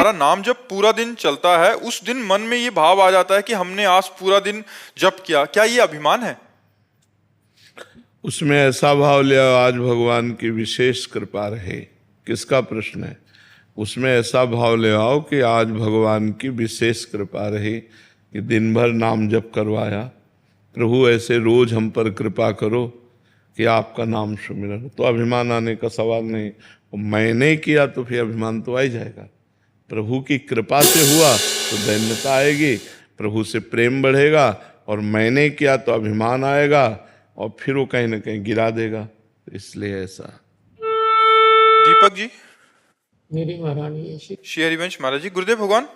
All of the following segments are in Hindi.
हमारा नाम जब पूरा दिन चलता है उस दिन मन में ये भाव आ जाता है कि हमने आज पूरा दिन जप किया, क्या ये अभिमान है? उसमें ऐसा भाव लिया आज भगवान की विशेष कृपा रहे, किसका प्रश्न है? उसमें ऐसा भाव ले आओ कि आज भगवान की विशेष कृपा रही कि दिन भर नाम जप करवाया, प्रभु ऐसे रोज हम पर कृपा करो कि आपका नाम सुमिरन हो। तो अभिमान आने का सवाल नहीं। मैंने किया तो फिर अभिमान तो आ ही जाएगा। प्रभु की कृपा से हुआ तो दैन्यता आएगी, प्रभु से प्रेम बढ़ेगा, और मैंने किया तो अभिमान आएगा और फिर वो कहीं ना कहीं गिरा देगा। तो इसलिए ऐसा। दीपक जी। मेरी महारानी श्री हरिवंश महाराज जी। गुरुदेव भगवान,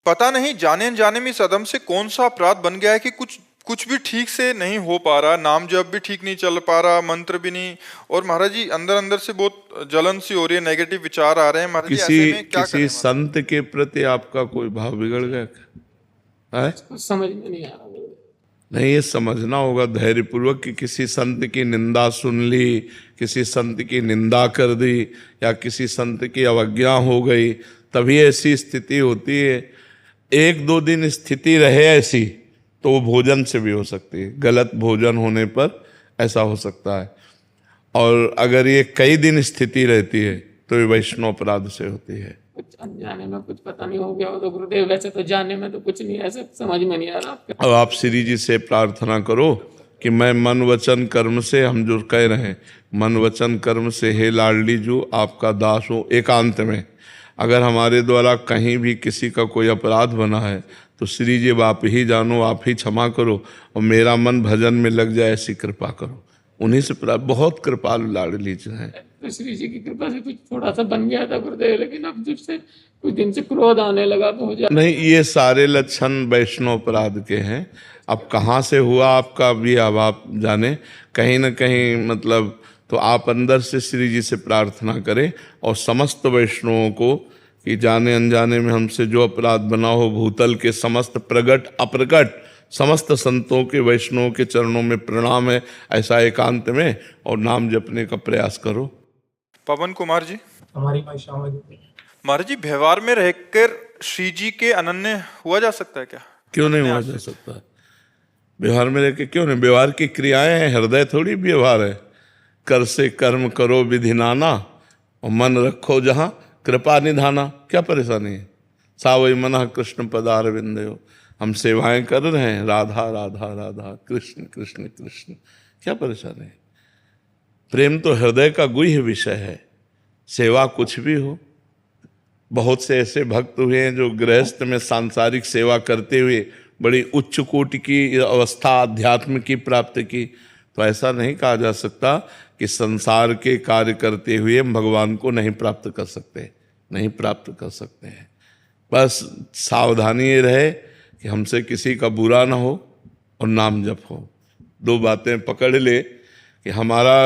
पता नहीं जाने अनजाने में इस अदम से कौन सा अपराध बन गया है कि कुछ भी ठीक से नहीं हो पा रहा, नाम जप भी ठीक नहीं चल पा रहा, मंत्र भी नहीं, और महाराज जी अंदर अंदर से बहुत जलन सी हो रही है, नेगेटिव विचार आ रहे हैं महाराज जी। ऐसे में क्या किसी संत के प्रति आपका कोई भाव बिगड़ गया है? समझ में नहीं आ रहा। नहीं, ये समझना होगा धैर्य पूर्वक कि किसी संत की निंदा सुन ली, किसी संत की निंदा कर दी, या किसी संत की अवज्ञा हो गई, तभी ऐसी स्थिति होती है। एक दो दिन स्थिति रहे ऐसी तो वो भोजन से भी हो सकती है, गलत भोजन होने पर ऐसा हो सकता है। और अगर ये कई दिन स्थिति रहती है तो ये वैष्णव अपराध से होती है। कुछ अनजाने में कुछ पता नहीं हो गया हो तो गुरुदेव, वैसे तो जानने में तो कुछ नहीं, ऐसे समझ में नहीं आ रहा। अब आप श्री जी से प्रार्थना करो कि मैं मन वचन कर्म से, हम जो कह रहे हैं मन वचन कर्म से, हे लाडली जो आपका दास हो एकांत में, अगर हमारे द्वारा कहीं भी किसी का कोई अपराध बना है तो श्री जी आप ही जानो, आप ही क्षमा करो और मेरा मन भजन में लग जाए, ऐसी कृपा करो। उन्हीं से बहुत कृपालु लाडली जो है। तो श्री जी की कृपा से कुछ थोड़ा सा बन गया था गुरुदेव, लेकिन अब जब से कुछ दिन से क्रोध आने लगा तो हो जाए। नहीं, ये सारे लक्षण वैष्णव अपराध के हैं। अब कहाँ से हुआ आपका भी अब आप जाने, कहीं ना कहीं मतलब, तो आप अंदर से श्री जी से प्रार्थना करें और समस्त वैष्णवों को कि जाने अनजाने में हमसे जो अपराध बना हो, भूतल के समस्त प्रगट अप्रगट समस्त संतों के वैष्णवों के चरणों में प्रणाम है, ऐसा एकांत में, और नाम जपने का प्रयास करो। पवन कुमार जी। हमारी भाषा में महाराज जी, व्यवहार में रहकर श्री जी के अनन्य हुआ जा सकता है क्या? क्यों नहीं हुआ जा सकता? व्यवहार में रहकर क्यों नहीं? व्यवहार की क्रियाएं हैं, हृदय थोड़ी व्यवहार है। कर से कर्म करो विधि नाना, और मन रखो जहाँ कृपा निधाना। क्या परेशानी है? सावई मना कृष्ण पदार विंदयो। हम सेवाएं कर रहे हैं, राधा राधा राधा, कृष्ण कृष्ण कृष्ण। क्या परेशानी है? प्रेम तो हृदय का गुह्य विषय है। सेवा कुछ भी हो, बहुत से ऐसे भक्त हुए हैं जो गृहस्थ में सांसारिक सेवा करते हुए बड़ी उच्च कोटि की अवस्था अध्यात्म की प्राप्त की। तो ऐसा नहीं कहा जा सकता कि संसार के कार्य करते हुए हम भगवान को नहीं प्राप्त कर सकते, नहीं प्राप्त कर सकते हैं। बस सावधानी ये रहे कि हमसे किसी का बुरा ना हो और नाम जप हो। दो बातें पकड़ ले कि हमारा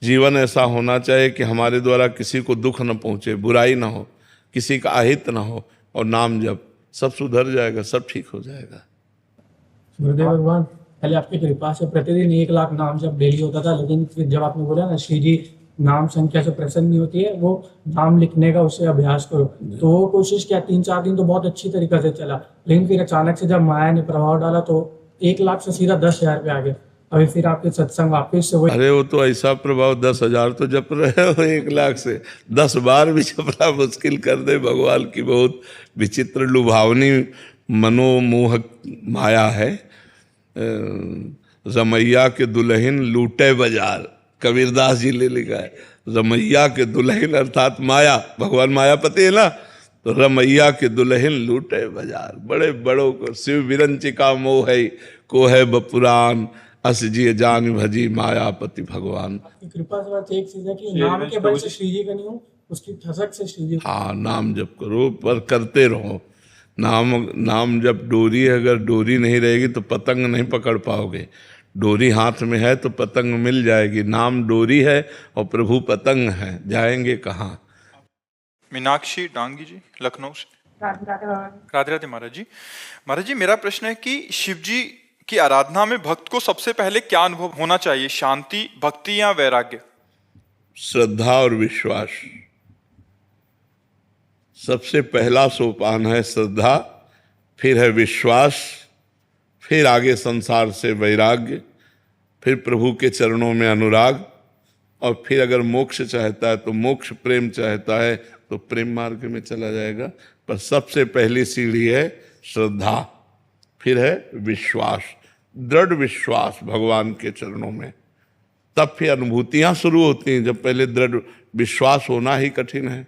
जीवन ऐसा होना चाहिए कि हमारे द्वारा किसी को दुख न पहुँचे, बुराई ना हो, किसी का अहित ना हो, और नाम जप, सब सुधर जाएगा, सब ठीक हो जाएगा। गुरुदेव भगवान, पहले आपकी कृपा से प्रतिदिन 1 लाख नाम जब डेली होता था, लेकिन फिर जब आपने बोला ना श्री जी नाम संख्या से प्रसन्न नहीं होती है, वो नाम लिखने का उससे अभ्यास करो, तो वो कोशिश किया 3-4 दिन तो बहुत अच्छी तरीके से चला, लेकिन फिर अचानक से जब माया ने प्रभाव डाला तो 1 लाख से सीधा 10,000 पे आ गया। अभी फिर आपके सत्संग वापिस से वही। अरे वो तो ऐसा प्रभाव, 10,000 तो जप रहे हो, 1 लाख से 10 बार भी जपना मुश्किल कर दे। भगवान की बहुत विचित्र लुभावनी मनोमोहक माया है। रमैया के दुल्हन लूटे बाजार, कबीरदास जी ने लिखा है। रमैया के दुल्हन अर्थात माया, भगवान मायापति है ना, तो रमैया के दुल्हन लूटे बाजार। बड़े बड़ों को शिव विरंचिका मोह है, को है बपुरान, अस जी जान भजी मायापति भगवान। आपकी कृपा से बात एक चीज है कि नाम के बल से श्री जी का नहीं हूँ, उसकी ठसक से श्री जी। हाँ, नाम जप करो पर करते रहो। नाम जब डोरी है, अगर डोरी नहीं रहेगी तो पतंग नहीं पकड़ पाओगे। डोरी हाथ में है तो पतंग मिल जाएगी। नाम डोरी है और प्रभु पतंग है, जाएंगे कहाँ? मीनाक्षी डांगी जी, लखनऊ से। राधे राधे महाराज जी। महाराज जी, मेरा प्रश्न है कि शिव जी की आराधना में भक्त को सबसे पहले क्या अनुभव होना चाहिए, शांति, भक्ति या वैराग्य? श्रद्धा और विश्वास। सबसे पहला सोपान है श्रद्धा, फिर है विश्वास, फिर आगे संसार से वैराग्य, फिर प्रभु के चरणों में अनुराग, और फिर अगर मोक्ष चाहता है तो मोक्ष, प्रेम चाहता है तो प्रेम मार्ग में चला जाएगा। पर सबसे पहली सीढ़ी है श्रद्धा, फिर है विश्वास, दृढ़ विश्वास भगवान के चरणों में। तब फिर अनुभूतियां शुरू होती हैं। जब पहले दृढ़ विश्वास होना ही कठिन है,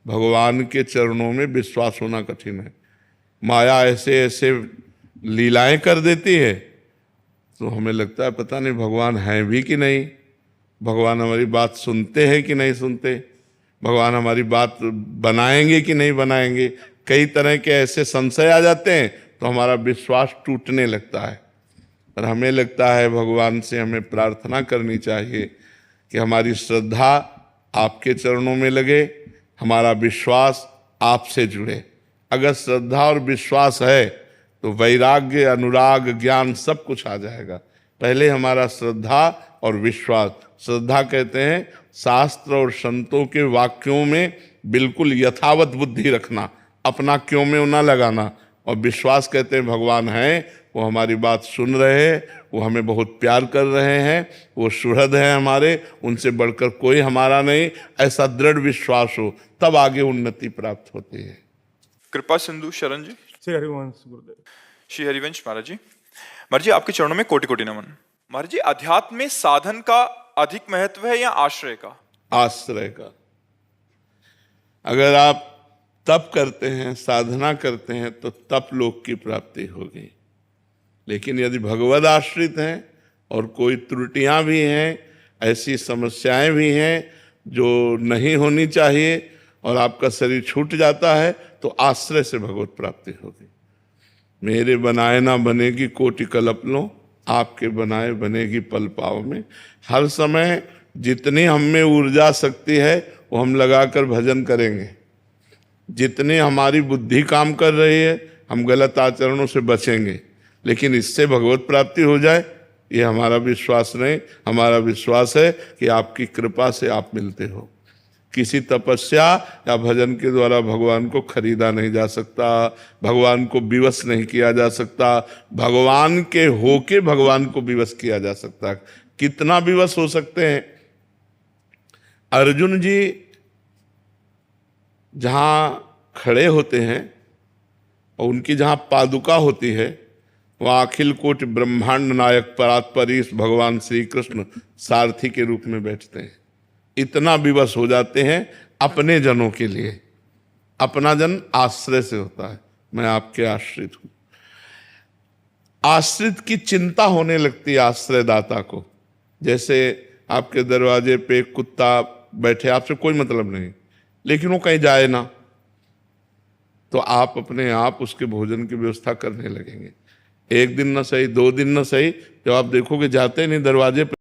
भगवान के चरणों में विश्वास होना कठिन है। माया ऐसे ऐसे लीलाएं कर देती है तो हमें लगता है पता नहीं भगवान हैं भी कि नहीं, भगवान हमारी बात सुनते हैं कि नहीं सुनते, भगवान हमारी बात बनाएंगे कि नहीं बनाएंगे। कई तरह के ऐसे संशय आ जाते हैं तो हमारा विश्वास टूटने लगता है। और हमें लगता है भगवान से हमें प्रार्थना करनी चाहिए कि हमारी श्रद्धा आपके चरणों में लगे, हमारा विश्वास आपसे जुड़े। अगर श्रद्धा और विश्वास है तो वैराग्य, अनुराग, ज्ञान सब कुछ आ जाएगा। पहले हमारा श्रद्धा और विश्वास। श्रद्धा कहते हैं शास्त्र और संतों के वाक्यों में बिल्कुल यथावत बुद्धि रखना, अपना क्यों में ना लगाना। और विश्वास कहते हैं भगवान हैं, वो हमारी बात सुन रहे हैं, वो हमें बहुत प्यार कर रहे हैं, वो सुहृद हैं हमारे, उनसे बढ़कर कोई हमारा नहीं। ऐसा दृढ़ विश्वास हो तब आगे उन्नति प्राप्त होती है। कृपा सिंधु शरण जी। श्री हरिवंश गुरुदेव। श्री हरिवंश महाराज जी। महाराज जी आपके चरणों में कोटि कोटि नमन। महाराज जी अध्यात्म में साधन का अधिक महत्व है या आश्रय का? आश्रय का। अगर आप तप करते हैं, साधना करते हैं तो तप लोक की प्राप्ति होगी। लेकिन यदि भगवद आश्रित हैं और कोई त्रुटियां भी हैं, ऐसी समस्याएं भी हैं जो नहीं होनी चाहिए और आपका शरीर छूट जाता है, तो आश्रय से भगवत प्राप्ति होगी। मेरे बनाए ना बनेगी कोटि कल्प लो, आपके बनाए बनेगी पल पाव में। हर समय जितनी हम में ऊर्जा शक्ति है वो हम लगाकर भजन करेंगे। जितनी हमारी बुद्धि काम कर रही है हम गलत आचरणों से बचेंगे। लेकिन इससे भगवत प्राप्ति हो जाए ये हमारा विश्वास नहीं। हमारा विश्वास है कि आपकी कृपा से आप मिलते हो। किसी तपस्या या भजन के द्वारा भगवान को खरीदा नहीं जा सकता, भगवान को विवश नहीं किया जा सकता। भगवान के होके भगवान को विवश किया जा सकता है। कितना विवश हो सकते हैं? अर्जुन जी जहाँ खड़े होते हैं और उनकी जहाँ पादुका होती है वहाँ अखिल कोटि ब्रह्मांड नायक परात्परीश भगवान श्री कृष्ण सारथी के रूप में बैठते हैं। इतना विवश हो जाते हैं अपने जनों के लिए। अपना जन आश्रय से होता है, मैं आपके आश्रित हूं। आश्रित की चिंता होने लगती है आश्रयदाता को। जैसे आपके दरवाजे पे एक कुत्ता बैठे, आपसे कोई मतलब नहीं, लेकिन वो कहीं जाए ना, तो आप अपने आप उसके भोजन की व्यवस्था करने लगेंगे। एक दिन ना सही, 2 दिन ना सही, जब आप देखोगे जाते नहीं दरवाजे पे